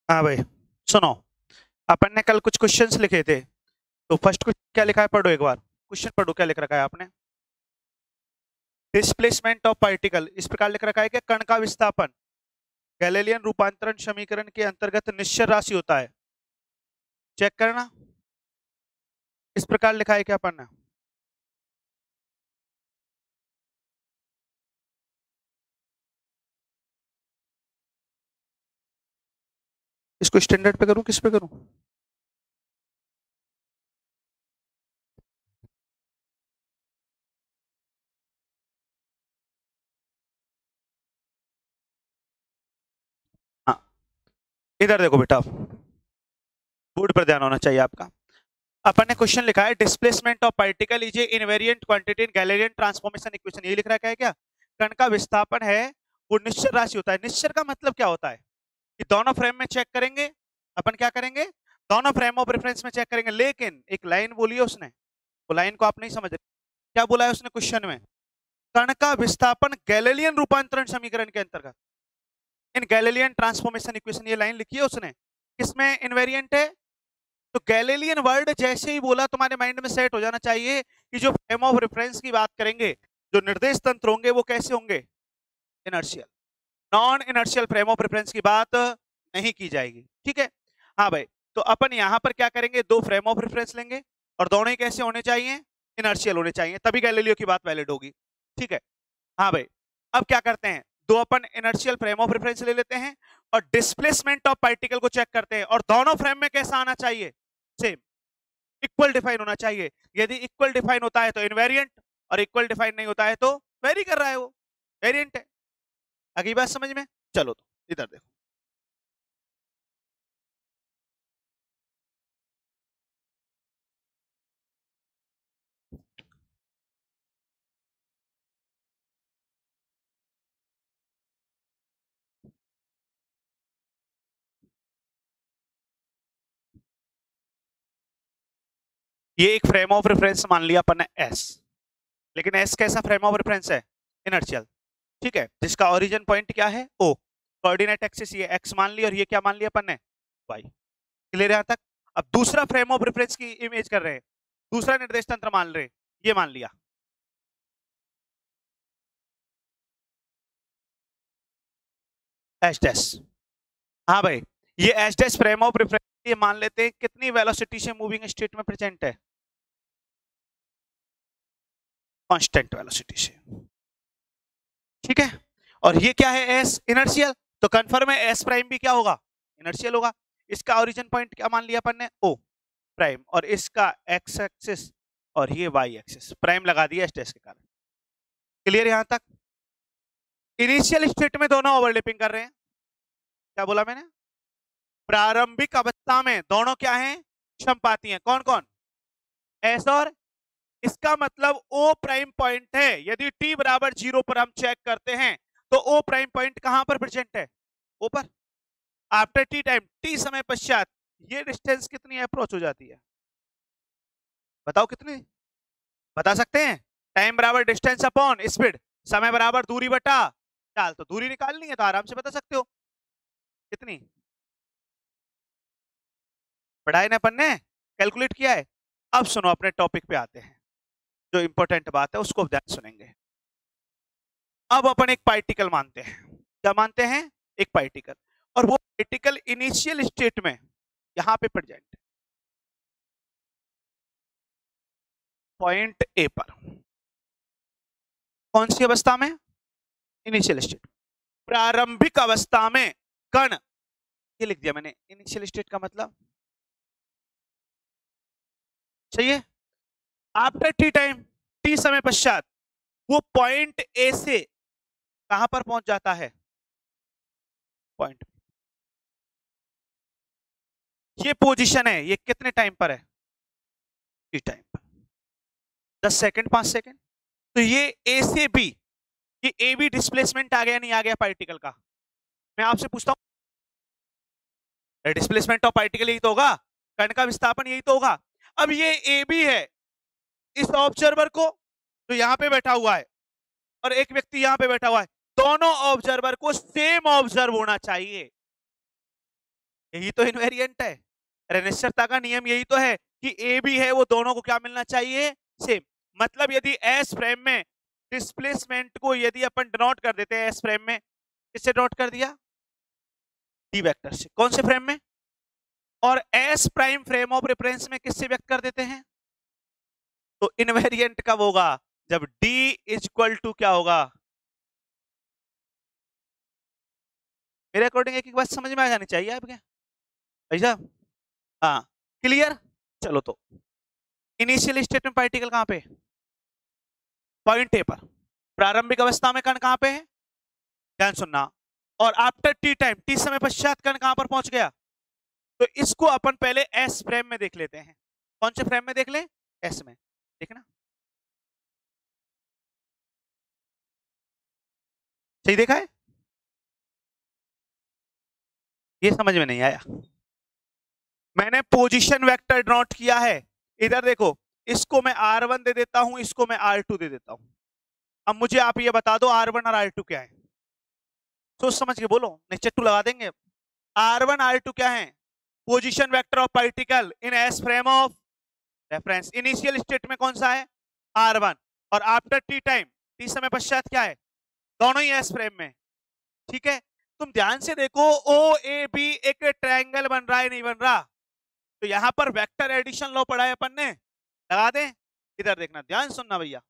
हाँ भाई, सुनो। अपन ने कल कुछ क्वेश्चंस लिखे थे। तो फर्स्ट क्वेश्चन क्या लिखा है, पढ़ो एक बार। क्वेश्चन पढ़ो, क्या लिख रखा है आपने। डिस्प्लेसमेंट ऑफ पार्टिकल इस प्रकार लिख रखा है कि कण का विस्थापन गैलीलियन रूपांतरण समीकरण के अंतर्गत निश्चल राशि होता है। चेक करना। इस प्रकार लिखा है क्या अपन ने। इसको स्टैंडर्ड पे करूं, किस पे करूं। हाँ, इधर देखो बेटा, बोर्ड पर ध्यान होना चाहिए आपका। अपन ने क्वेश्चन लिखा है displacement of particle is a invariant quantity in Galilean transformation equation. ये लिख रखा है क्या। कण का विस्थापन है वो निश्चल राशि होता है। निश्चल का मतलब क्या होता है कि दोनों फ्रेम में चेक करेंगे। अपन क्या करेंगे, दोनों फ्रेम ऑफ रेफरेंस में चेक करेंगे। लेकिन एक लाइन बोली है उसने, वो लाइन को आप नहीं समझ रहे। क्या बोला है उसने क्वेश्चन में, कण का विस्थापन गैलीलियन रूपांतरण समीकरण के अंतर्गत इन गैलीलियन ट्रांसफॉर्मेशन इक्वेशन। ये लाइन लिखी है उसने, किसमें इनवेरिएंट है। तो गैलीलियन वर्ड जैसे ही बोला तुम्हारे माइंड में सेट हो जाना चाहिए कि जो फ्रेम ऑफ रेफरेंस की बात करेंगे, जो निर्देश तंत्र होंगे वो कैसे होंगे, inertial. Non inertial frame of reference की बात नहीं की जाएगी, ठीक है। हाँ भाई, तो अपन यहां पर क्या करेंगे, दो फ्रेम ऑफ रेफरेंस लेंगे और दोनों ही कैसे होने चाहिए, इनर्शियल होने चाहिए, तभी गैलीलियो की बात वैलिड होगी, ठीक है। हाँ भाई, अब क्या करते हैं, दो अपन इनर्शियल फ्रेम ऑफ रेफरेंस ले लेते हैं और डिस्प्लेसमेंट ऑफ पार्टिकल को चेक करते हैं, और दोनों फ्रेम में कैसा आना चाहिए, सेम, इक्वल डिफाइन होना चाहिए। यदि इक्वल डिफाइन होता है तो इनवेरिएंट, और इक्वल डिफाइन नहीं होता है तो वेरी कर रहा है, वो वेरिएंट है। अगली बात समझ में। चलो तो इधर देखो, ये एक फ्रेम ऑफ रेफरेंस मान लिया अपन ने एस। लेकिन एस कैसा फ्रेम ऑफ रेफरेंस है, इनर्शियल, ठीक है, जिसका ओरिजिन पॉइंट क्या है, ओ। कोऑर्डिनेट एक्सिस ये एक्स मान लिया और ये क्या मान लिया अपन ने, वाई। क्लियर यहां तक। अब दूसरा फ्रेम ऑफ रेफरेंस की इमेज कर रहे हैं, दूसरा निर्देश तंत्र मान रहे हैं, ये मान लिया एच डैश। हाँ भाई, ये H dash frame of reference, ये मान लेते हैं कितनी वेलोसिटी से मूविंग स्टेट में प्रेजेंट है, कांस्टेंट वेलोसिटी से, ठीक है। और ये क्या है, एस इनर्शियल, तो कंफर्म है एस प्राइम भी क्या होगा, इनर्शियल होगा। इसका ओरिजिन पॉइंट क्या मान लिया अपन ने, ओ प्राइम, और इसका एक्स एक्सिस और ये वाई एक्सिस प्राइम लगा दिया एस डैश के कारण। क्लियर यहां तक। इनिशियल स्टेट में दोनों ओवरलैपिंग कर रहे हैं। क्या बोला मैंने, प्रारंभिक अवस्था में दोनों क्या हैं, क्षमपाती हैं। कौन कौन, एस और, इसका मतलब ओ प्राइम पॉइंट है। यदि टी बराबर 0 पर हम चेक करते हैं तो ओ प्राइम पॉइंट कहां पर प्रेजेंट है, ऊपर। आफ्टर टी टाइम, टी समय पश्चात ये डिस्टेंस कितनी अप्रोच हो जाती है, बताओ कितनी, बता सकते हैं। टाइम बराबर डिस्टेंस अपॉन स्पीड, समय बराबर दूरी बटा चाल। तो दूरी निकालनी है तो आराम से बता सकते हो कितनी, पढ़ाई ने अपन ने कैलकुलेट किया है। अब सुनो, अपने टॉपिक पे आते हैं, जो इंपॉर्टेंट बात है उसको ध्यान सुनेंगे। अब अपन एक पार्टिकल मानते हैं, क्या मानते हैं, एक पार्टिकल, और वो पार्टिकल इनिशियल स्टेट में यहां पे प्रेजेंट, पॉइंट ए पर, कौन सी अवस्था में, इनिशियल स्टेट, प्रारंभिक अवस्था में कण, ये लिख दिया मैंने, इनिशियल स्टेट का मतलब, सही है। आफ्टर टी टाइम, टी समय पश्चात वो पॉइंट ए से कहां पर पहुंच जाता है, पॉइंट, ये पोजीशन है, ये कितने टाइम पर है, टी टाइम पर, 10 सेकंड, 5 सेकंड। तो ये ए से बी, ये ए बी डिस्प्लेसमेंट आ गया नहीं आ गया पार्टिकल का, मैं आपसे पूछता हूं, डिस्प्लेसमेंट ऑफ पार्टिकल यही तो होगा, कण का विस्थापन यही तो होगा। अब ये ए बी है, इस ऑब्जर्वर को जो यहां पे बैठा हुआ है और एक व्यक्ति यहां पे बैठा हुआ है, दोनों ऑब्जर्वर को सेम ऑब्जर्व होना चाहिए। यही तो इनवेरिएंट है। अरे निश्चरता का नियम यही तो है कि ए बी है वो दोनों को क्या मिलना चाहिए, सेम। मतलब यदि एस फ्रेम में डिस्प्लेसमेंट को यदि अपन डिनोट कर देते हैं एस फ्रेम में, किससे डिनोट कर दिया, डी वेक्टर से। कौन से फ्रेम में, और S prime frame of reference में किससे व्यक्त कर देते हैं, तो इनवेरिएंट कब होगा, जब डी इज इक्वल टू क्या होगा, मेरे अकॉर्डिंग एक बात समझ में आ जानी चाहिए आपके भाई साहब। हाँ क्लियर। चलो तो इनिशियल स्टेट में पार्टिकल कहां पे, पॉइंट ए पर। प्रारंभिक अवस्था में कण कहां पे है, ध्यान सुनना। और आफ्टर टी टाइम, टी समय पश्चात कण कहां पर पहुंच गया, तो इसको अपन पहले एस फ्रेम में देख लेते हैं। कौन से फ्रेम में देख ले, एस में। देखना सही देखा है, ये समझ में नहीं आया। मैंने पोजीशन वेक्टर नोट किया है, इधर देखो, इसको मैं R1 दे देता हूं, इसको मैं R2 दे देता हूं। अब मुझे आप ये बता दो R1 और R2 क्या है, सोच समझ के बोलो, नहीं चट्टू लगा देंगे। R1 R2 क्या है, position vector of particle in S frame of reference. Initial state में कौन सा है, R1, और आफ्टर टी टाइम, टी समय पश्चात क्या है, दोनों ही एस फ्रेम में। ठीक है, तुम ध्यान से देखो, ओ ए बी एक ट्रायंगल बन रहा है, नहीं बन रहा, तो यहां पर वेक्टर एडिशन लॉ पढ़ा है अपन ने, लगा दें। इधर देखना, ध्यान सुनना भैया,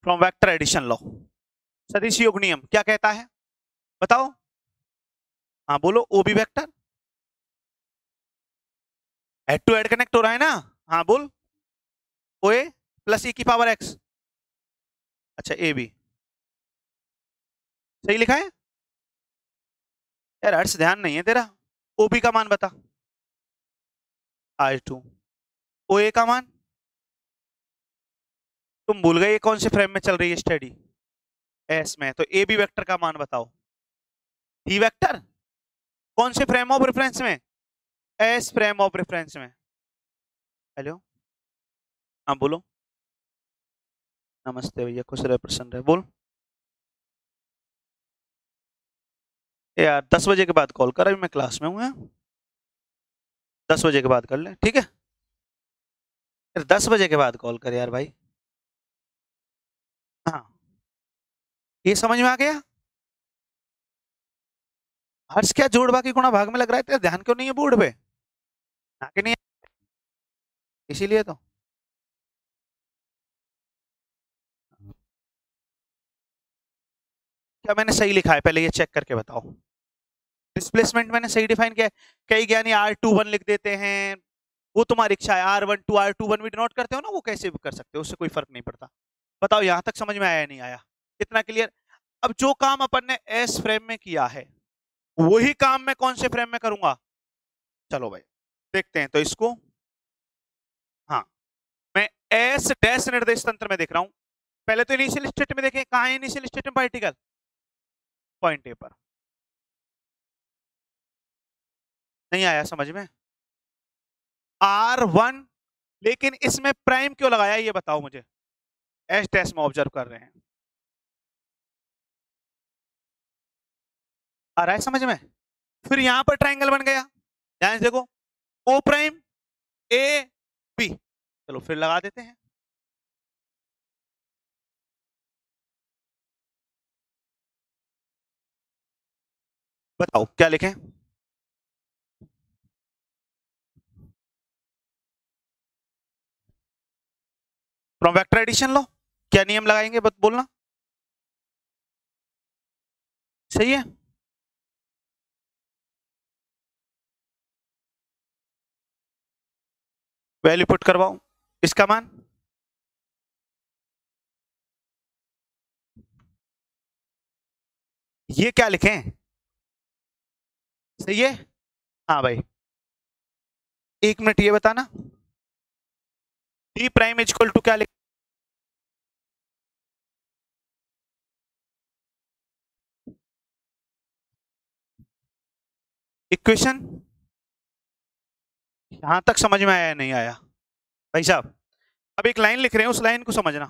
फ्रॉम वेक्टर एडिशन लॉ, सदिश योग नियम क्या कहता है, बताओ। हाँ बोलो, O B vector head to head connect हो रहा है ना, हाँ बोल, ओ ए प्लस ई की पावर एक्स। अच्छा ए बी सही लिखा है यार, हर्ष ध्यान नहीं है तेरा। ओ बी का मान बता, R2। ओ ए का मान तुम भूल गए, ये कौन से फ्रेम में चल रही है स्टडी, एस में। तो ए बी वेक्टर का मान बताओ, डी वेक्टर कौन से फ्रेम ऑफ रेफरेंस में, एस फ्रेम ऑफ रेफरेंस में। हेलो, हाँ बोलो। नमस्ते भैया, खुश रहे प्रसन्न रहे, बोल। यार 10 बजे के बाद कॉल कर, अभी मैं क्लास में हूँ। 10 बजे के बाद कर ले, ठीक है। फिर 10 बजे के बाद कॉल कर यार भाई। हाँ ये समझ में आ गया। हर्ष क्या जोड़ बाकी गुणा भाग में लग रहा है, तेरा ध्यान क्यों नहीं है बोर्ड पे, आगे नहीं, इसीलिए तो। क्या मैंने सही लिखा है, पहले ये चेक करके बताओ। डिस्प्लेसमेंट मैंने सही डिफाइन किया है, कई ज्ञानी R21 लिख देते हैं, वो तुम्हारी इच्छा है, R12 R21 भी डिनोट करते हो ना, वो कैसे भी कर सकते हो, उससे कोई फर्क नहीं पड़ता। बताओ यहां तक समझ में आया नहीं आया, कितना क्लियर। अब जो काम अपन ने एस फ्रेम में किया है, वही काम मैं कौन से फ्रेम में करूंगा, चलो भाई देखते हैं। तो इसको, हाँ मैं एस डैश निर्देश तंत्र में देख रहा हूं। पहले तो इनिशियल स्टेट में देखें, कहां है इनिशियल स्टेट में पार्टिकल, पॉइंट ए पर। नहीं आया समझ में, R1, लेकिन इसमें प्राइम क्यों लगाया ये बताओ मुझे, एस डैश में ऑब्जर्व कर रहे हैं, आ रहा है समझ में। फिर यहां पर ट्राइंगल बन गया, ध्यान से देखो, ओ प्राइम ए बी, चलो फिर लगा देते हैं। बताओ क्या लिखें, फ्रॉम वेक्टर एडिशन लो, क्या नियम लगाएंगे बोलना, सही है। वैल्यू पुट करवाओ, इसका मान, ये क्या लिखें, सही है। हाँ भाई, एक मिनट ये बताना, D prime is equal to क्या लिख, इक्वेशन, यहां तक समझ में आया नहीं आया भाई साहब। अब एक लाइन लिख रहे हैं, उस लाइन को समझना,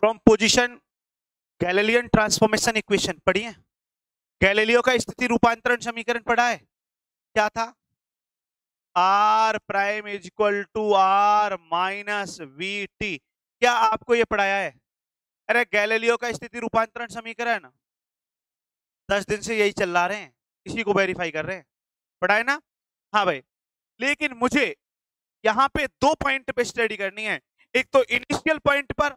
from position Galilean transformation equation पढ़िए। गैलीलियो का स्थिति रूपांतरण समीकरण पढ़ा है, क्या था? R prime is equal to R minus V T. क्या आपको ये पढ़ाया है? अरे गैलीलियो का स्थिति रूपांतरण समीकरण 10 दिन से यही चल रहे हैं, इसी को वेरीफाई कर रहे हैं, पढ़ाए ना? हाँ भाई, लेकिन मुझे यहाँ पे 2 पॉइंट पे स्टडी करनी है। एक तो इनिशियल पॉइंट पर,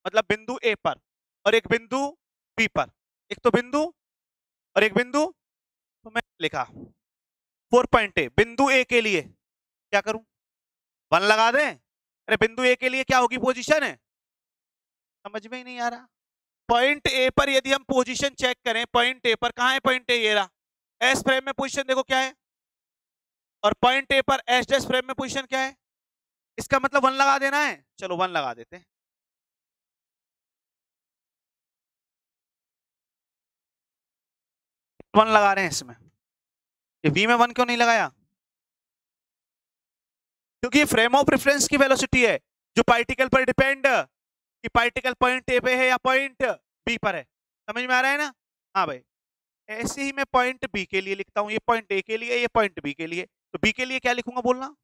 मतलब बिंदु ए पर, और एक बिंदु बी पर। एक तो बिंदु और एक बिंदु, तो मैं लिखा 4 पॉइंट ए। बिंदु ए के लिए क्या करूं? 1 लगा दें? अरे बिंदु ए के लिए क्या होगी पोजीशन है, समझ में ही नहीं आ रहा। पॉइंट ए पर यदि हम पोजीशन चेक करें, पॉइंट ए पर कहां है? पॉइंट ए ये रहा। एस फ्रेम में पोजीशन देखो क्या है, और पॉइंट ए पर एस डैश फ्रेम में पोजीशन क्या है? इसका मतलब 1 लगा देना है। चलो 1 लगा देते हैं। वन लगा रहे हैं इसमें। ये वी में 1 क्यों नहीं लगाया? क्योंकि ये फ्रेम ऑफ रेफरेंस की वेलोसिटी है, जो पार्टिकल पर डिपेंड कि पार्टिकल पॉइंट ए पे है या पॉइंट बी पर है। समझ में आ रहा है ना? हाँ भाई, ऐसे ही मैं पॉइंट बी के लिए लिखता हूँ। ये पॉइंट ए के लिए, ये पॉइंट बी के लिए। तो बी के लिए क्या लिखूंगा बोलना?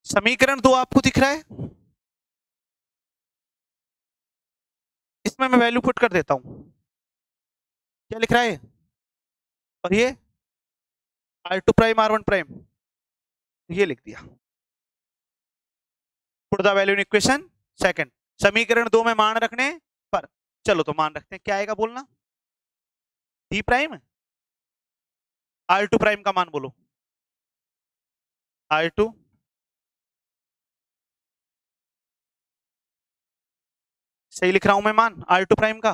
समीकरण 2 आपको दिख रहा है, इसमें मैं वैल्यू पुट कर देता हूं। क्या लिख रहा है? और ये R2 प्राइम R1 प्राइम, ये लिख दिया। Put the value in equation second. समीकरण 2 में मान रखने पर, चलो तो मान रखते हैं। क्या आएगा बोलना? D प्राइम R2 प्राइम का मान बोलो। R2 सही लिख रहा हूं मैं मान R2 प्राइम का,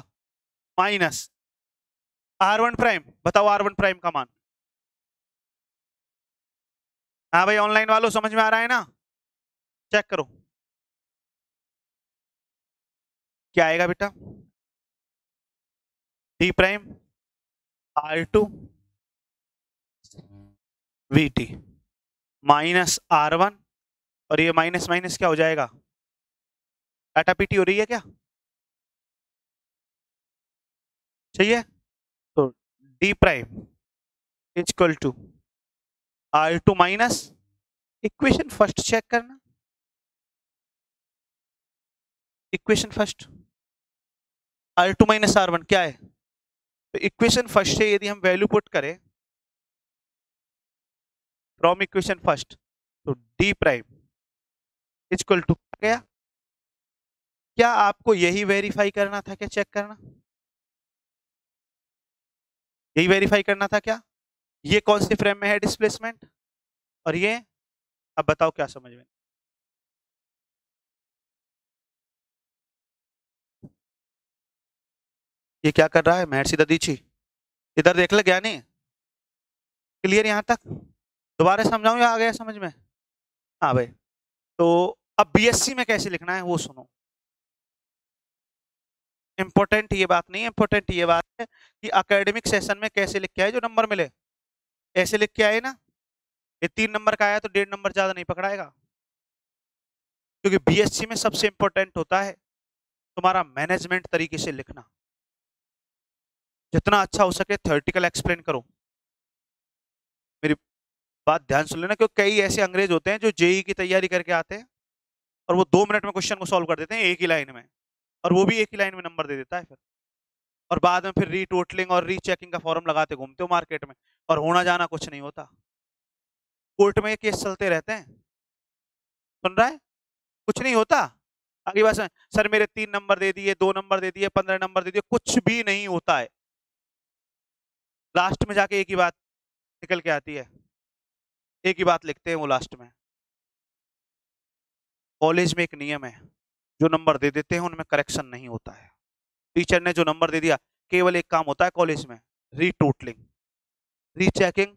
माइनस R1 प्राइम। बताओ R1 प्राइम का मान। हाँ भाई ऑनलाइन वालों समझ में आ रहा है ना? चेक करो क्या आएगा बेटा। D prime R2 VT minus R1, और ये माइनस माइनस क्या हो जाएगा? डाटा पीटी हो रही है क्या? चाहिए तो D prime is equal to R2 minus, equation first check करना, equation first R2 minus R1 क्या है? तो इक्वेशन फर्स्ट से यदि हम वैल्यू पुट करें फ्रॉम इक्वेशन फर्स्ट, तो D prime is equal to क्या? क्या आपको यही वेरीफाई करना था क्या? चेक करना, यही वेरीफाई करना था क्या? ये कौन से फ्रेम में है डिस्प्लेसमेंट, और ये? अब बताओ क्या समझ में? ये क्या कर रहा है महर्षि ददीची? इधर देख ले ज्ञानी, क्लियर यहां तक? दोबारा समझाऊं या आ गया समझ में? हाँ भाई, तो अब बीएससी में कैसे लिखना है वो सुनो। इंपॉर्टेंट ये बात नहीं है, इंपॉर्टेंट ये बात है कि एकेडमिक सेशन में कैसे लिख के आए जो नंबर मिले, ऐसे लिख के आए ना। ये 3 नंबर का आया तो 1.5 नंबर ज्यादा नहीं पकड़ाएगा, क्योंकि बीएससी में सबसे इंपॉर्टेंट होता है तुम्हारा मैनेजमेंट तरीके से लिखना। जितना अच्छा हो सके थ्योरेटिकल एक्सप्लेन करो। मेरी बात ध्यान सुन लेना, क्योंकि कई ऐसे अंग्रेज होते हैं जो जेई की तैयारी करके आते हैं और वो 2 मिनट में क्वेश्चन को सॉल्व कर देते हैं एक ही लाइन में, और वो भी एक ही लाइन में नंबर दे देता है फिर। और बाद में फिर रीटोटलिंग और रीचेकिंग का फॉर्म लगाते घूमते हो मार्केट में, और होना जाना कुछ नहीं होता। कोर्ट में ये केस चलते रहते हैं, सुन रहा है? कुछ नहीं होता। आगे बात सुन, सर मेरे 3 नंबर दे दिए, 2 नंबर दे दिए, 15 नंबर दे दिए, कुछ भी नहीं होता है। लास्ट में जाके एक ही बात निकल के आती है, एक ही बात लिखते हैं वो लास्ट में। कॉलेज में एक नियम है, जो नंबर दे देते हैं उनमें करेक्शन नहीं होता है। टीचर ने जो नंबर दे दिया, केवल एक काम होता है कॉलेज में, रीटोटलिंग, रीचेकिंग।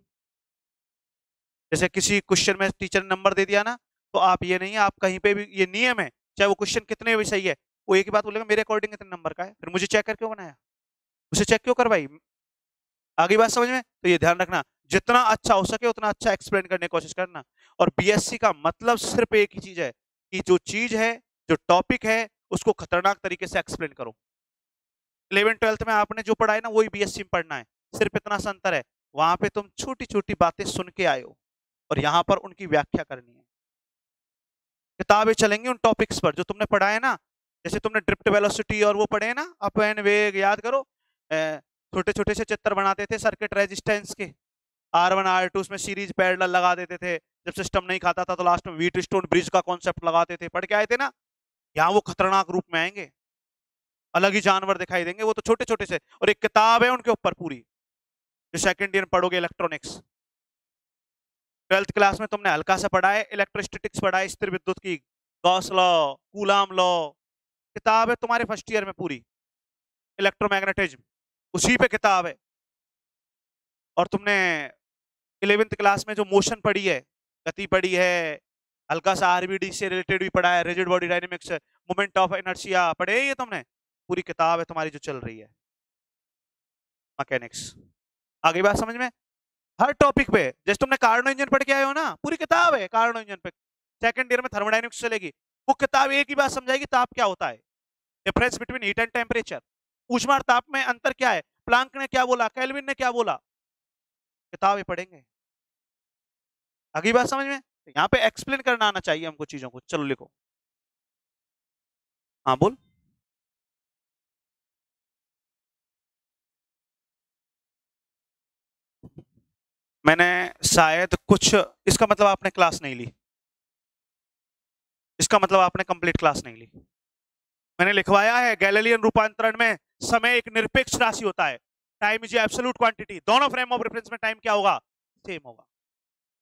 जैसे किसी क्वेश्चन में टीचर ने नंबर दे दिया ना, तो आप ये नहीं, आप कहीं पे भी, ये नियम है, चाहे वो क्वेश्चन कितने भी सही है, वो एक ही बात बोलेगा मेरे अकॉर्डिंग इतने नंबर का है। फिर मुझे चेक कर क्यों बनाया, उसे चेक क्यों करवाई? आगे बात समझ में? तो ये ध्यान रखना, जितना अच्छा हो सके उतना अच्छा एक्सप्लेन करने की कोशिश करना। और बीएससी का मतलब सिर्फ एक ही चीज है कि जो चीज है, जो टॉपिक है, उसको खतरनाक तरीके से एक्सप्लेन करो। 11th-12th में आपने जो पढ़ा है ना, वही बीएससी में पढ़ना है। सिर्फ इतना सा अंतर है, वहां पे तुम छोटी छोटी बातें सुन के आए हो और यहाँ पर उनकी व्याख्या करनी है। किताबें चलेंगी उन टॉपिक्स पर जो तुमने पढ़ा है ना। जैसे तुमने ड्रिफ्ट वेलोसिटी और वो पढ़े हैं ना, अप एंड वेग, याद करो। छोटे छोटे से चित्र बनाते थे सर्किट रेजिस्टेंस के, R1 R2, उसमें सीरीज पैरेलल लगा देते थे। जब सिस्टम नहीं खाता था तो लास्ट में व्हीट स्टोन ब्रिज का कॉन्सेप्ट लगाते थे, पढ़ के आए थे ना। यहाँ वो खतरनाक रूप में आएंगे, अलग ही जानवर दिखाई देंगे। वो तो छोटे छोटे से, और एक किताब है उनके ऊपर पूरी, जो सेकंड ईयर पढ़ोगे इलेक्ट्रॉनिक्स। 12th क्लास में तुमने हल्का सा पढ़ा है, इलेक्ट्रोस्टैटिक्स पढ़ा है, स्थिर विद्युत की, गॉस लॉ, कूलाम लॉ। किताब है तुम्हारे फर्स्ट ईयर में पूरी, इलेक्ट्रोमैग्नेटिज्म, उसी पे किताब है। और तुमने 11th क्लास में जो मोशन पढ़ी है, गति पढ़ी है, हल्का सा आरबीडी से रिलेटेड भी पढ़ा है, rigid body dynamics, moment of inertia पढ़े, ये तुमने पूरी किताब है तुम्हारी जो चल रही है मैकेनिक्स। आगे बात समझ में? हर टॉपिक पे, जैसे तुमने कार्नो इंजन पढ़ के आए हो ना, पूरी किताब है कार्नो इंजन पे। सेकंड ईयर में थर्मोडायनेमिक्स चलेगी, वो किताब एक ही बात समझाएगी, ताप क्या होता है, difference between heat and temperature, ऊष्मा और ताप में अंतर क्या है, प्लांक ने क्या बोला, केल्विन ने क्या बोला, किताबें पढ़ेंगे। आगे बात समझ में? यहाँ पे एक्सप्लेन करना आना चाहिए हमको चीजों को। चलो लिखो। हाँ बोल। मैंने शायद कुछ, इसका मतलब आपने क्लास नहीं ली, इसका मतलब आपने कंप्लीट क्लास नहीं ली। मैंने लिखवाया है गैलीलियन रूपांतरण में समय एक निरपेक्ष राशि होता है, टाइम इज एब्सोल्यूट क्वांटिटी। दोनों फ्रेम ऑफ रेफरेंस में टाइम क्या होगा, सेम होगा।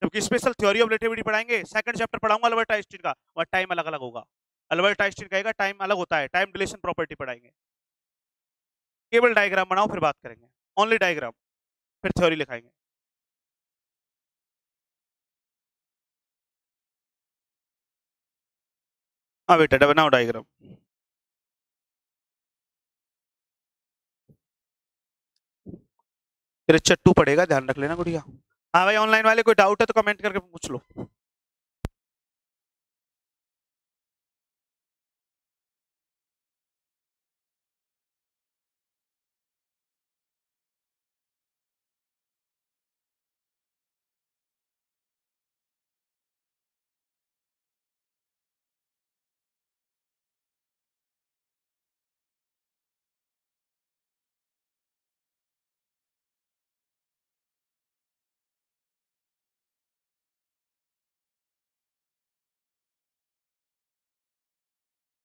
जबकि स्पेशल थ्योरी ऑफ रिलेटिविटी पढ़ाएंगे, सेकंड चैप्टर पढ़ाऊंगा अल्बर्ट आइंस्टीन का, और टाइम अलग अलग होगा। अल्बर्ट आइंस्टीन कहेगा टाइम अलग होता है, टाइम डिलेशन प्रॉपर्टी पढ़ाएंगे। केवल डायग्राम बनाओ फिर बात करेंगे, ओनली डायग्राम, फिर थ्योरी लिखाएंगे। हाँ बेटा बनाओ डायग्राम। फिर चट्टू पड़ेगा, ध्यान रख लेना गुड़िया। हाँ भाई, ऑनलाइन वाले कोई डाउट है तो कमेंट करके पूछ लो।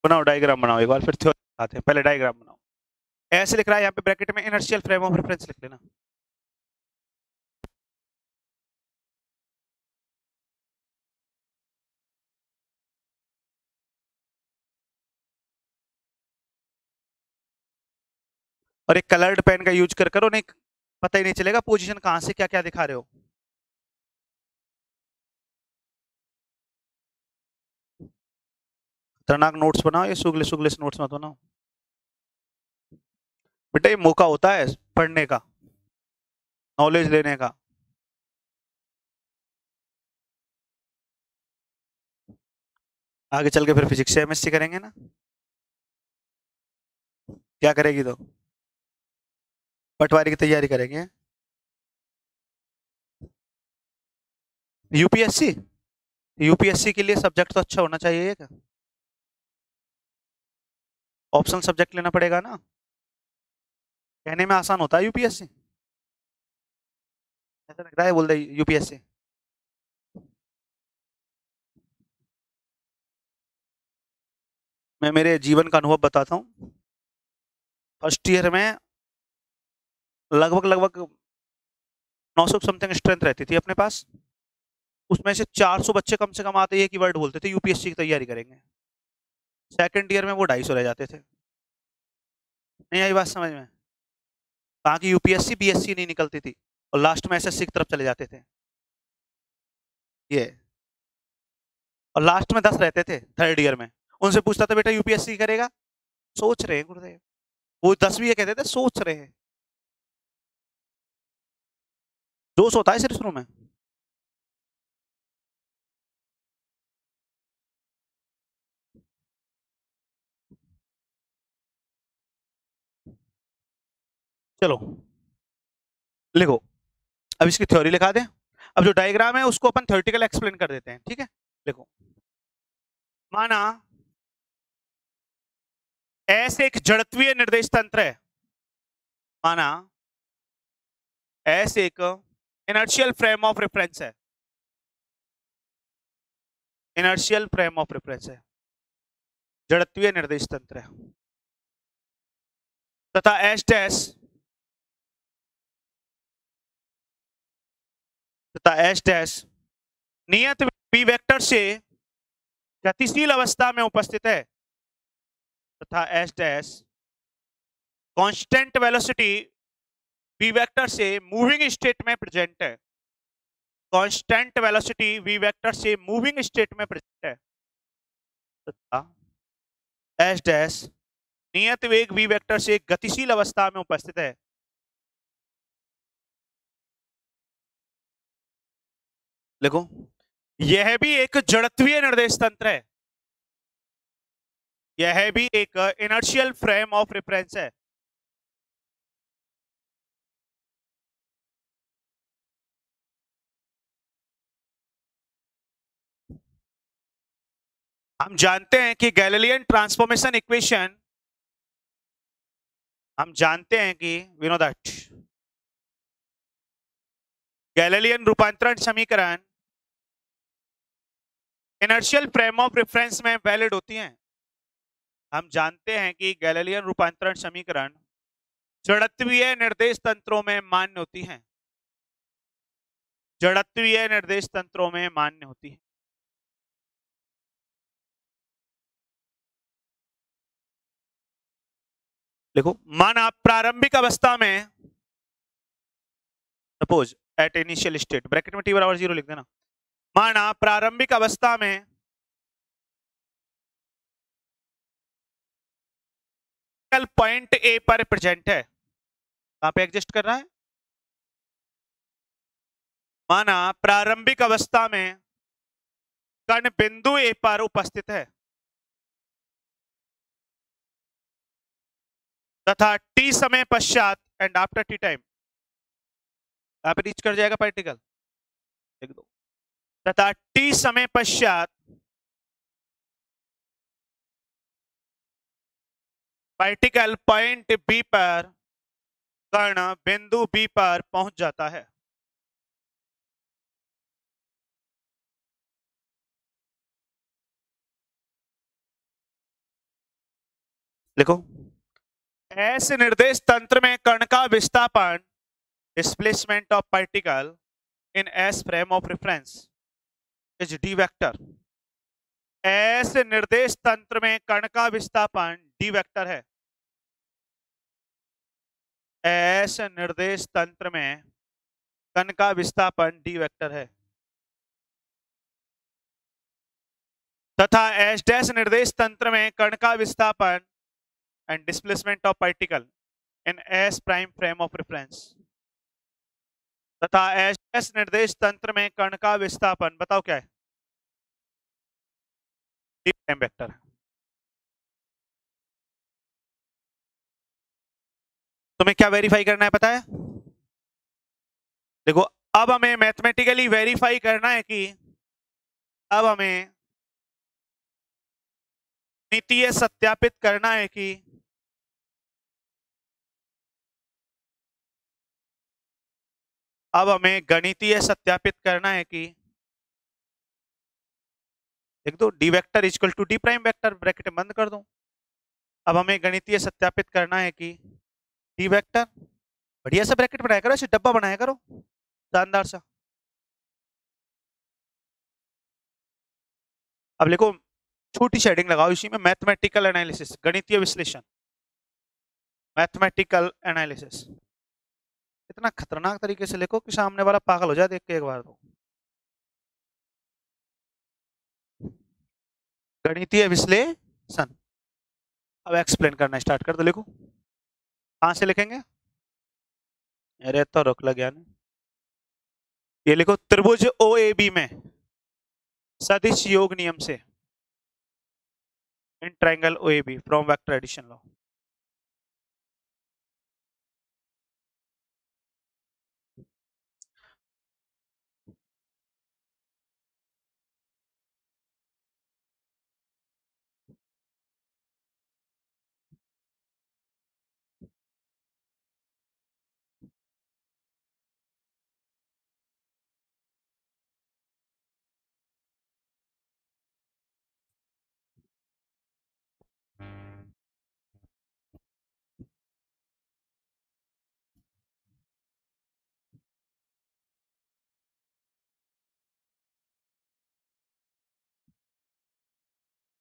बनाओ डायग्राम, बनाओ एक बार, फिर थ्योरी आते हैं। पहले डायग्राम बनाओ। ऐसे लिख रहा है यहाँ पे ब्रैकेट में, इनर्शियल फ्रेम ऑफ रेफरेंस लिख लेना। और एक कलर्ड पेन का यूज कर करो, नहीं पता ही नहीं चलेगा पोजीशन कहां से क्या क्या दिखा रहे हो। खतरनाक नोट्स बनाओ, ये सुगले सुगले से नोट्स मत बनाओ बेटा। ये मौका होता है पढ़ने का, नॉलेज लेने का। आगे चल के फिर फिजिक्स से एमएससी करेंगे ना, क्या करेगी तो पटवारी की तैयारी करेंगे। यूपीएससी, यूपीएससी के लिए सब्जेक्ट तो अच्छा होना चाहिए क्या, ऑप्शनल सब्जेक्ट लेना पड़ेगा ना। कहने में आसान होता है यूपीएससी, ऐसा लगता है बोल दे यूपीएससी। मैं मेरे जीवन का अनुभव बताता हूँ। फर्स्ट ईयर में लगभग लगभग 900 समथिंग स्ट्रेंथ रहती थी अपने पास। उसमें से 400 बच्चे कम से कम आते एक ही वर्ड बोलते थे, यूपीएससी की तैयारी करेंगे। सेकंड ईयर में वो 250 रह जाते थे। नहीं आई बात समझ में? कहाँ की यूपीएससी बीएससी नहीं निकलती थी, और लास्ट में एसएससी की तरफ चले जाते थे ये। और लास्ट में 10 रहते थे थर्ड ईयर में। उनसे पूछता था बेटा यूपीएससी करेगा, सोच रहे हैं गुरुदेव। वो 10 भी ये कहते थे सोच रहे हैं। जोश होता है सिर्फ शुरू में। चलो लिखो, अब इसकी थ्योरी लिखा दें। अब जो डायग्राम है उसको अपन थ्योरेटिकल एक्सप्लेन कर देते हैं, ठीक है। देखो, माना एस एक जड़त्वीय निर्देश तंत्र है, माना एस एक इनर्शियल फ्रेम ऑफ रेफरेंस है, इनर्शियल फ्रेम ऑफ रेफरेंस है, जड़त्वीय निर्देश तंत्र है, तथा एस डैश नियत बी वेक्टर से गतिशील अवस्था में उपस्थित है, तथा S dash constant velocity B vector से मूविंग स्टेट में प्रेजेंट है, कांस्टेंट वेलोसिटी वी वेक्टर से मूविंग स्टेट में प्रेजेंट है, तथा एस डैश नियत वेग वी वेक्टर से गतिशील अवस्था में उपस्थित है। देखो, यह भी एक जड़त्वीय निर्देश तंत्र है, यह भी एक इनर्शियल फ्रेम ऑफ रेफरेंस है। हम जानते हैं कि गैलीलियन ट्रांसफॉर्मेशन इक्वेशन, हम जानते हैं कि वी नो दैट गैलीलियन रूपांतरण समीकरण इनर्शियल फ्रेम ऑफ रेफरेंस में वैलिड होती हैं। हम जानते हैं कि गैलीलियन रूपांतरण समीकरण जड़त्वीय निर्देश तंत्रों में मान्य होती हैं, जड़त्वीय निर्देश तंत्रों में मान्य होती है। देखो, माना प्रारंभिक अवस्था में, suppose at initial state, bracket में टी बराबर 0 लिख देना। माना प्रारंभिक अवस्था में पॉइंट ए पर प्रेजेंट है, कहां पे एग्जिस्ट कर रहा है? माना प्रारंभिक अवस्था में कण बिंदु ए पर उपस्थित है, तथा टी समय पश्चात एंड आफ्टर टी टाइम यहां पे रीच कर जाएगा पार्टिकल, लिख दो, तथा टी समय पश्चात पार्टिकल पॉइंट बी पर, कण बिंदु बी पर पहुंच जाता है। लिखो, ऐसे निर्देश तंत्र में कण का विस्थापन displacement of particle in S frame of reference is D vector. ऐसे निर्देश तंत्र में कण का विस्थापन डी वेक्टर है, ऐसे निर्देश तंत्र में कण का विस्थापन डी वेक्टर है, तथा एस डैश निर्देश तंत्र में कण का विस्थापन and displacement of particle in S prime frame of reference, तथा एस डैश निर्देश तंत्र में कण का विस्थापन, बताओ क्या है? डी प्राइम वेक्टर है। तुम्हें क्या वेरीफाई करना है पता है? देखो, अब हमें मैथमेटिकली वेरीफाई करना है कि, अब हमें गणितीय सत्यापित करना है कि अब हमें गणितीय सत्यापित करना है कि, लिख दो D vector equal to D prime vector, bracket बंद कर दो। अब हमें गणितीय सत्यापित करना है कि डी वेक्टर, बढ़िया सा ब्रैकेट बनाया करो, ऐसे डब्बा बनाया करो शानदार सा। अब लिखो, छोटी शेडिंग लगाओ इसी में, मैथमेटिकल एनालिसिस, गणितीय विश्लेषण, मैथमेटिकल एनालिसिस। इतना खतरनाक तरीके से लिखो कि सामने वाला पागल हो जाए देख के एक बार तो। गणितीय विश्लेषण, अब एक्सप्लेन करना स्टार्ट कर दो। लिखो, कहां से लिखेंगे? अरे तो रुक लग गया नहीं। ये लिखो त्रिभुज OAB में सदिश योग नियम से in triangle OAB from vector addition law.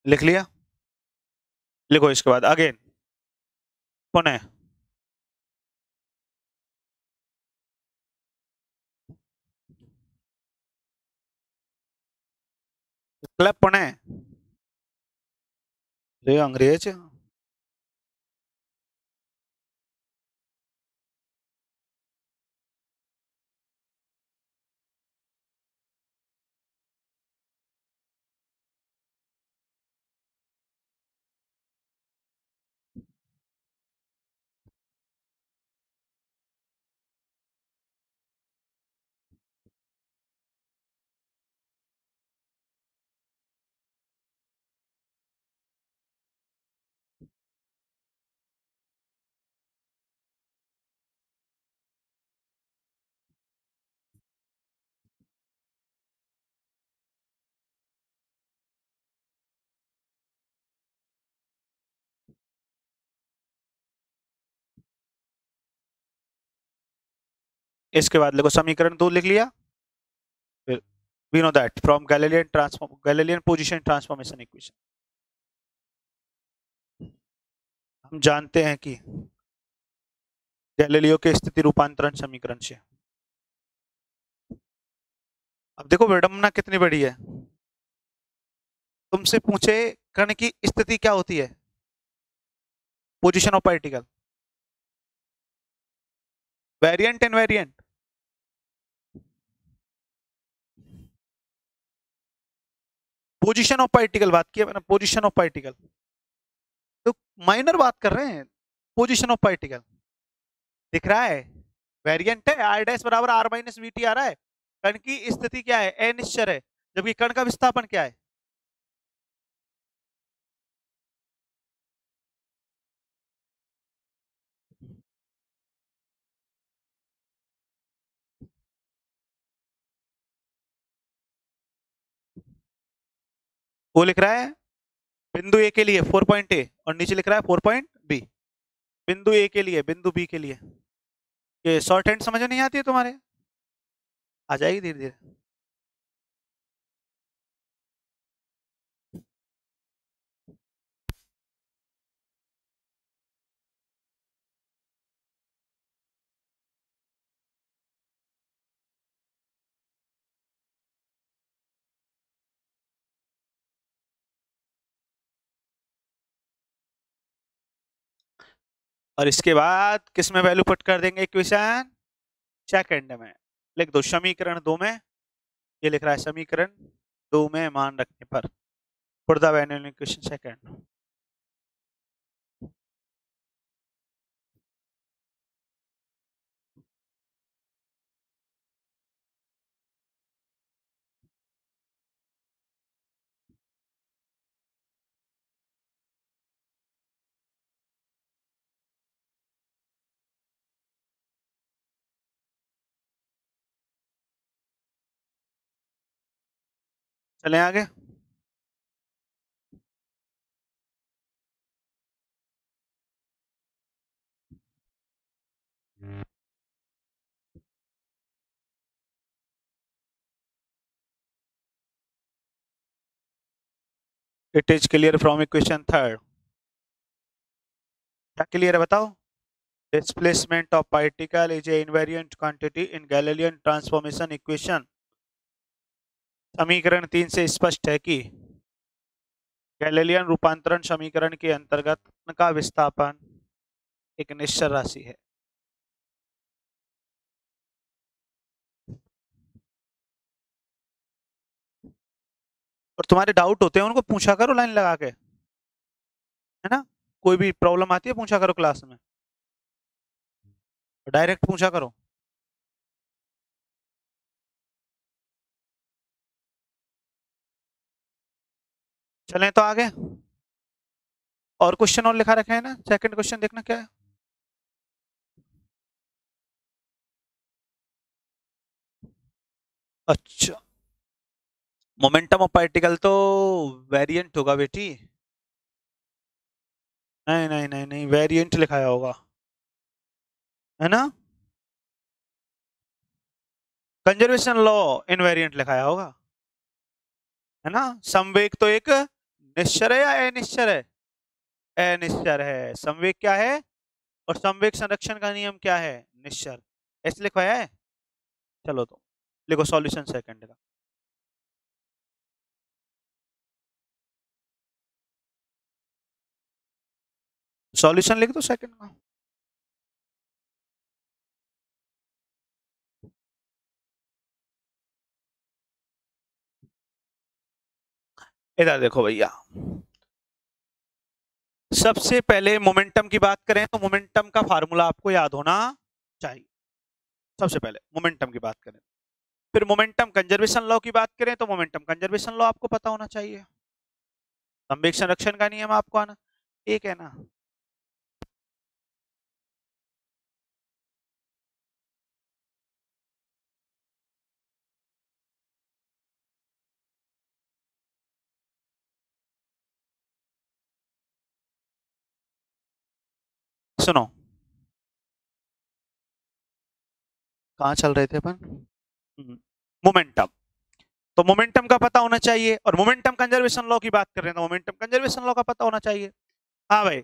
लिख लिया? लिखो इसके बाद अगेन पुनः क्लब पुनः रे अंग्रेज इसके बाद लिखो समीकरण 2 लिख लिया। फिर we know that from Galilean position transformation equation हम जानते हैं कि गैलीलियो के स्थिति रूपांतरण समीकरण से। अब देखो विडंबना कितनी बड़ी है, तुमसे पूछे कण की स्थिति क्या होती है, position of particle, variant invariant, position of particle बात की है मैंने, पोजीशन ऑफ पार्टिकल, तो माइनर बात कर रहे हैं, पोजीशन ऑफ पार्टिकल दिख रहा है, वेरिएंट है, r डैश बराबर r माइनस vt आ रहा है, कण की स्थिति क्या है, अनिश्चर है, जबकि कण का विस्थापन क्या है, वो लिख रहा है बिंदु ए के लिए 4 पॉइंट ए और नीचे लिख रहा है 4 पॉइंट बी, बिंदु ए के लिए बिंदु बी के लिए। ये शॉर्ट हैंड समझ में नहीं आती है तुम्हारे, आ जाएगी धीरे धीरे। और इसके बाद किस में वैल्यू पुट कर देंगे, इक्वेशन सेकंड में लिख दो, समीकरण 2 में, ये लिख रहा है समीकरण 2 में मान रखने पर put the value in equation second. चले आगे, it is clear from equation third, क्या क्लियर है बताओ, displacement of particle is a invariant quantity in Galilean transformation equation. समीकरण 3 से स्पष्ट है कि गैलीलियन रूपांतरण समीकरण के अंतर्गत कण का विस्थापन एक निश्चल राशि है। और तुम्हारे डाउट होते हैं उनको पूछा करो लाइन लगा के, है ना। कोई भी प्रॉब्लम आती है पूछा करो क्लास में, डायरेक्ट पूछा करो। चलें तो आगे। और क्वेश्चन और लिखा रखे हैं ना, सेकंड क्वेश्चन देखना क्या है। अच्छा, मोमेंटम ऑफ पार्टिकल तो वेरिएंट होगा बेटी। नहीं नहीं नहीं नहीं, वेरिएंट लिखाया होगा, है ना। कंजर्वेशन लॉ इनवेरिएंट लिखाया होगा, है ना। संवेग तो एक निश्चर है या अनिश्चर है? अनिश्चर है। संवेग क्या है और संवेग संरक्षण का नियम क्या है? निश्चर। ऐसे लिखवाया है। चलो तो लिखो सॉल्यूशन सेकंड का। सॉल्यूशन लिख दो सेकंड का। इधर देखो भैया, सबसे पहले मोमेंटम की बात करें तो मोमेंटम का फार्मूला आपको याद होना चाहिए। सबसे पहले मोमेंटम की बात करें, फिर मोमेंटम कंजर्वेशन लॉ की बात करें तो मोमेंटम कंजर्वेशन लॉ आपको पता होना चाहिए। संवेग संरक्षण का नियम आपको आना, एक है ना। सुनो, कहाँ चल रहे थे अपन। मोमेंटम, तो मोमेंटम का पता होना चाहिए, और मोमेंटम कंजर्वेशन लॉ की बात कर रहे हैं तो मोमेंटम कंजर्वेशन लॉ का पता होना चाहिए। हाँ भाई,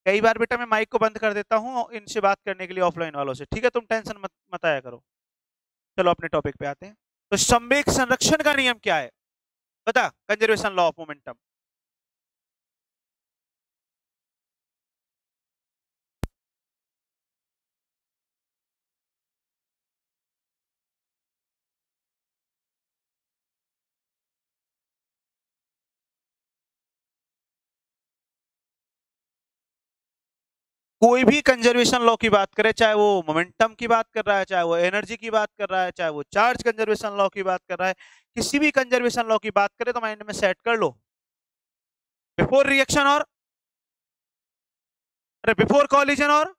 कई बार बेटा मैं माइक को बंद कर देता हूँ इनसे बात करने के लिए ऑफलाइन वालों से, ठीक है, तुम टेंशन मत आया करो। चलो अपने टॉपिक पे आते हैं। तो संवेग संरक्षण का नियम क्या है, बता, कंजर्वेशन लॉ ऑफ मोमेंटम। कोई भी कंजर्वेशन लॉ की बात करे, चाहे वो मोमेंटम की बात कर रहा है, चाहे वो एनर्जी की बात कर रहा है, चाहे वो चार्ज कंजर्वेशन लॉ की बात कर रहा है, किसी भी कंजर्वेशन लॉ की बात करे तो माइंड में सेट कर लो, बिफोर रिएक्शन और, अरे बिफोर कॉलिजन और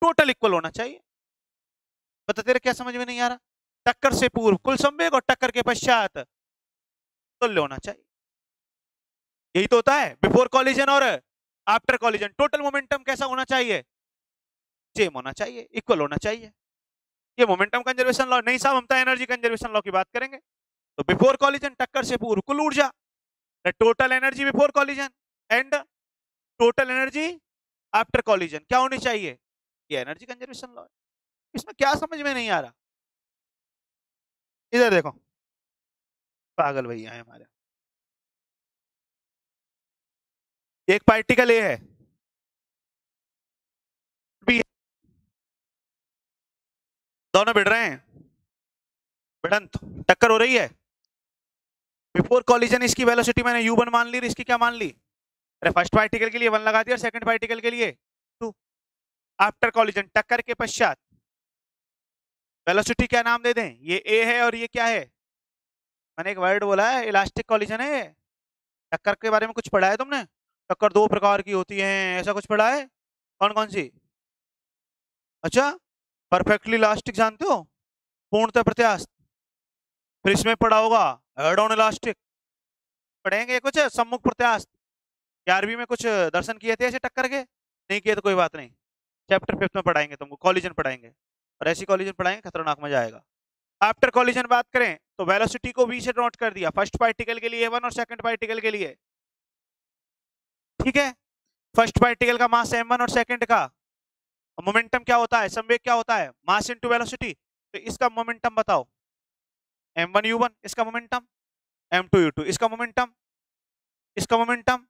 टोटल इक्वल होना चाहिए। बता तेरे क्या समझ में नहीं आ रहा। टक्कर से पूर्व कुल संवेग और टक्कर के पश्चात तुल्य होना चाहिए, यही तो होता है। बिफोर कॉलिजन और आफ्टर कॉलिजन टोटल मोमेंटम कैसा होना चाहिए, सेम होना चाहिए, इक्वल होना चाहिए। ये मोमेंटम कंजर्वेशन लॉ। नहीं साहब, हम तो एनर्जी कंजर्वेशन लॉ की बात करेंगे। तो बिफोर कॉलिजन टक्कर से पूर्व कुल ऊर्जा, total energy before collision and total energy after collision क्या होनी चाहिए, ये एनर्जी कंजर्वेशन लॉ है। इसमें क्या समझ में नहीं आ रहा, इधर देखो, पागल भैया है हमारे। एक पार्टिकल ए है, बी है, दोनों भिड़ रहे हैं, भिड़ंत, टक्कर हो रही है। बिफोर कॉलिजन इसकी वेलोसिटी मैंने u1 मान ली और इसकी क्या मान ली, अरे फर्स्ट पार्टिकल के लिए 1 लगा दिया और सेकंड पार्टिकल के लिए 2। आफ्टर कॉलिजन टक्कर के पश्चात वेलोसिटी क्या नाम दे दें, ये a है और ये क्या है, मैंने एक वर्ड बोला है, इलास्टिक कॉलिजन है। टक्कर के बारे में कुछ पढ़ा है तुमने, टक्कर दो प्रकार की होती है, ऐसा कुछ पढ़ा है, कौन कौन सी। अच्छा, परफेक्टली इलास्टिक जानते हो, पूर्णतः प्रत्यास्थ, फिर इसमें पढ़ा होगा हेड ऑन इलास्टिक, पढ़ेंगे कुछ सम्मुख प्रत्यास्थ, 11वीं में कुछ दर्शन किए थे ऐसे टक्कर के, नहीं किए तो कोई बात नहीं, चैप्टर 5 में पढ़ाएंगे तुमको, कॉलिजन पढ़ाएंगे, और ऐसी कॉलिजन पढ़ाएंगे खतरनाक मजा आएगा। आफ्टर कॉलिजन बात करें तो वेलोसिटी को v से नोट कर दिया, फर्स्ट पार्टिकल के लिए 1 और सेकंड पार्टिकल के लिए, ठीक है। फर्स्ट पार्टिकल का मास m1 और सेकंड का मोमेंटम क्या होता है, संवेग क्या होता है, मास इनटू वेलोसिटी, तो इसका मोमेंटम बताओ, m1 u1 इसका मोमेंटम, m2 u2 इसका मोमेंटम, इसका मोमेंटम।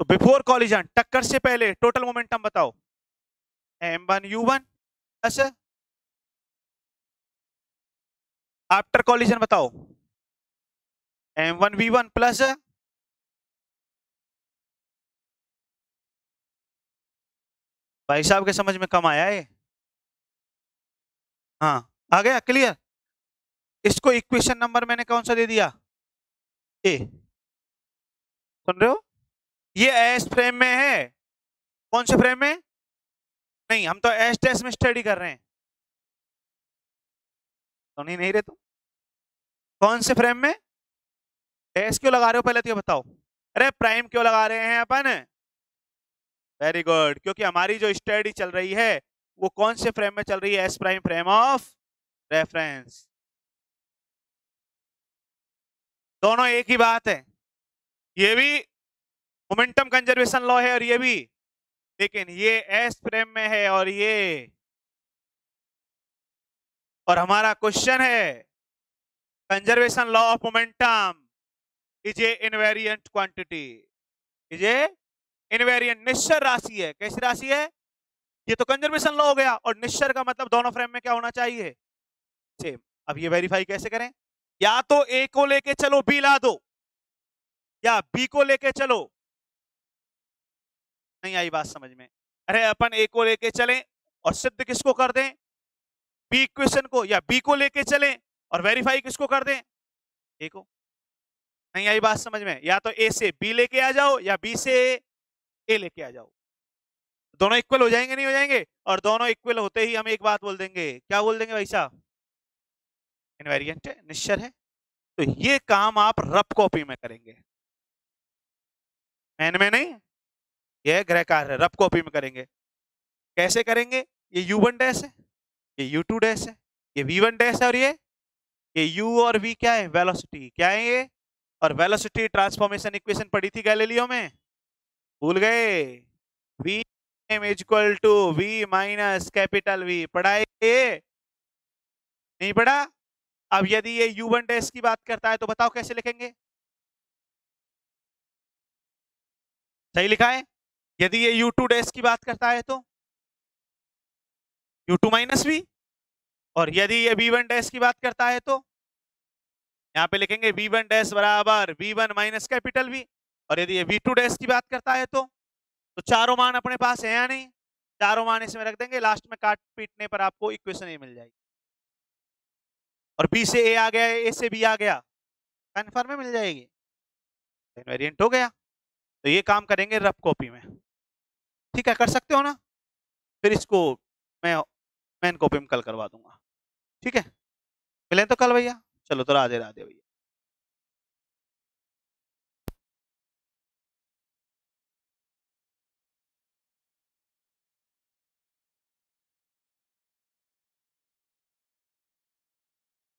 तो बिफोर कॉलिजन टक्कर से पहले टोटल मोमेंटम बताओ, m1 u1 plus after collision बताओ M1V1 प्लस भाई साहब के समझ में कम आया है। हाँ आ गया क्लियर। इसको इक्वेशन नंबर मैंने कौन सा दे दिया, ए। सुन रहे हो, ये एस फ्रेम में है। कौन से फ्रेम में, नहीं हम तो एस टेस्ट में स्टडी कर रहे हैं। सुन ही नहीं रहे तुम, कौन से फ्रेम में डैश क्यों लगा रहे हो, पहले तो ये बताओ। अरे प्राइम क्यों लगा रहे हैं अपन, वेरी गुड, क्योंकि हमारी जो स्टडी चल रही है वो कौन से फ्रेम में चल रही है, S prime frame of reference. दोनों एक ही बात है, ये भी मोमेंटम कंजर्वेशन लॉ है और ये भी, लेकिन ये एस फ्रेम में है और ये, और हमारा क्वेश्चन है conservation law of momentum is a invariant quantity, is a invariant, निश्चर राशि है। कैसी राशि है, ये तो कंजर्वेशन लॉ हो गया, और निश्चर का मतलब दोनों फ्रेम में क्या होना चाहिए, सेम। अब ये वेरीफाई कैसे करें, या तो ए को लेके चलो बी ला दो, या बी को लेके चलो, नहीं आई बात समझ में। अरे अपन ए को लेके चलें और सिद्ध किसको कर दें, बी इक्वेशन को, या बी को लेके चलें और वेरीफाई किसको कर दें, ए को। नहीं आई बात समझ में, या तो ए से बी लेके आ जाओ या बी से ए लेके आ जाओ, दोनों इक्वल हो जाएंगे नहीं हो जाएंगे, और दोनों इक्वल होते ही हम एक बात बोल देंगे, क्या बोल देंगे भाई साहब, इनवेरिएंट है, निश्चर है। तो ये काम आप रफ कॉपी में करेंगे, मैन में नहीं, ये गृह कार्य रफ कॉपी में करेंगे। कैसे करेंगे, ये u1 डैश है, ये u2 डैश है, ये v1 डैश है, और ये u और v क्या है, वेलोसिटी क्या है ये, और वेलोसिटी ट्रांसफॉर्मेशन इक्वेशन पढ़ी थी गैलीलियो में, भूल गए, v is equal to v minus capital V, पढ़ा है ये, नहीं पढ़ा। अब यदि ये u1 डैश की बात करता है तो बताओ कैसे लिखेंगे, सही लिखा है। यदि ये u2 डैश की बात करता है तो u2 माइनस v, और यदि ये v1 डैश की बात करता है तो यहाँ पे लिखेंगे v1 डैश बराबर v1 माइनस कैपिटल V, और यदि ये v2 डैश की बात करता है तो चारों मान अपने पास है या नहीं, चारों मान इसमें रख देंगे, लास्ट में काट पीटने पर आपको इक्वेशन ए मिल जाएगी, और बी से ए आ गया, ए से बी आ गया, कन्फर्म में मिल जाएगी, इनवेरिएंट हो गया। तो ये काम करेंगे रफ कॉपी में, ठीक है, कर सकते हो ना। फिर इसको मैं मेन कॉपी में कल करवा दूंगा, ठीक है, मिलें तो कल भैया, चलो तो राधे राधे भैया।